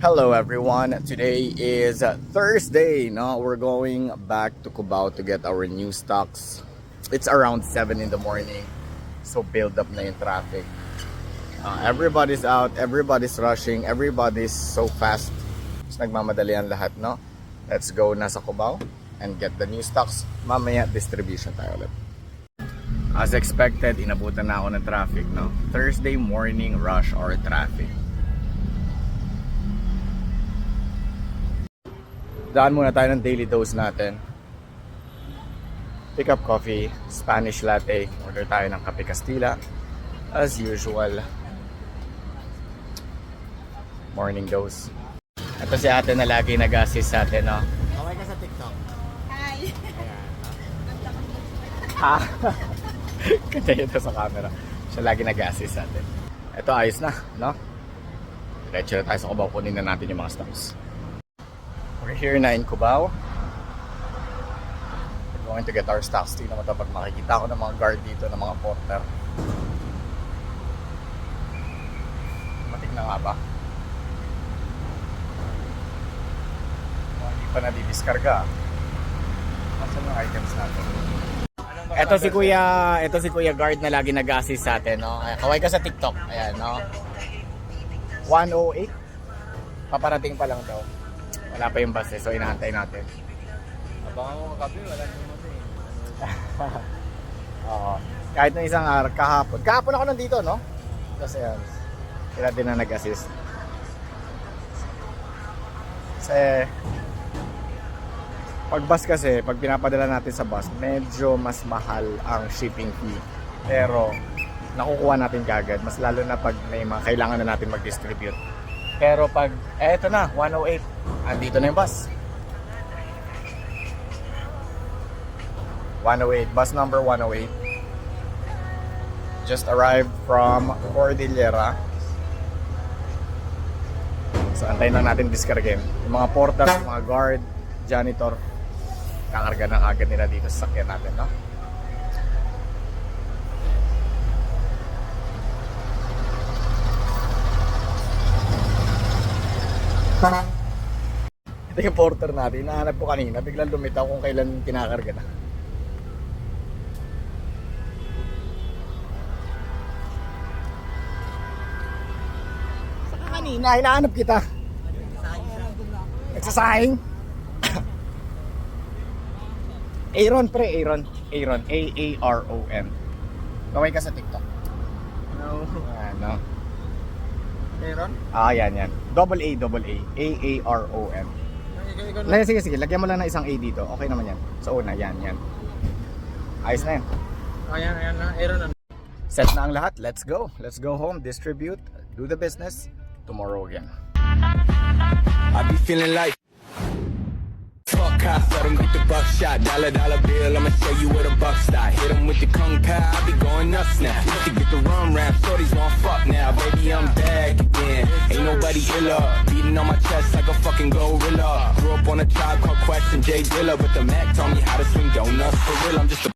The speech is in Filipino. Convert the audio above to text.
Hello everyone. Today is Thursday. No, we're going back to Cubao to get our new stocks. It's around 7 in the morning. So build up na yung traffic. Everybody's out, everybody's rushing, everybody's so fast. So nagmamadali ang lahat, no? Let's go na sa Cubao and get the new stocks. Mamaya distribution tayo ulit. As expected, inabutan na ako ng traffic, no? Thursday morning rush hour traffic. Daan muna tayo ng daily dose natin. Pick up coffee, Spanish latte. Order tayo ng Kape Castilla. As usual. Morning dose. Ito si ate na lagi nag-assist sa atin, no? Kaway ka sa TikTok. Hi. Ha? Kaya ito sa camera. Siya lagi nag-assist sa atin. Ito ayos na, no? Diretso na tayo sa Cubao. Kunin na natin yung mga stocks. We're here na in Cubao. We're going to get our stocks. Tingnan mo ito pag makikita ko ng mga guard dito, ng mga porter. Matik na nga ba? Hindi pa nadidiskarga. Nasaan yung items natin? Ito si Kuya guard na lagi nag-assist sa atin, no? Kaway ka sa TikTok. Ayan, no? 108. Paparating pa lang daw. Wala pa yung bus eh, so inaantay natin. Abangan mo makabi, wala naman mo Oo. Kahit na isang araw, kahapon. Kahapon ako nandito, no? Kasi yan, sila din na nag-assist. Kasi, pag bus kasi, pag pinapadala natin sa bus, medyo mas mahal ang shipping fee. Pero, nakukuha natin kagad. Mas lalo na pag may mga kailangan na natin mag-distribute. Pero pag, eto na, 108. Andito na yung bus. 108, bus number 108. Just arrived from Cordillera. So, antayin lang natin diskargin. Yung mga porters, mga guard, janitor, kakarga ng agad nila dito sa sakyan natin, no? Ito yung porter natin. Nahanap ko kanina. Biglang lumitaw kung kailan kinakarga na. Saka kanina, hinahanap kita. Nagsasahing. Aaron pre, Aaron. A-A-R-O-N. Gaway ka sa TikTok. No. Ano? Aaron? Yan. Double A. A-A-R-O-N. Sige. Lagyan mo lang ng isang A dito. Okay naman yan. Sa una, yan. Ayos na yan. Ayan na. Aaron na. Set na ang lahat. Let's go. Let's go home, distribute, do the business. Tomorrow again. I be feeling like fuck cops, let them get the buckshot. Dollar bill, I'ma show you where the buck stop. Hit them with the kung pao, I be going nuts now. To get the rum rap, shorties won't fuck now. Baby, I'm back again. Ain't nobody iller. Beating on my chest like a fucking gorilla. Grew up on a Tribe Called Quest and Jay Dilla, but the Mac taught me how to swing donuts. For real, I'm just a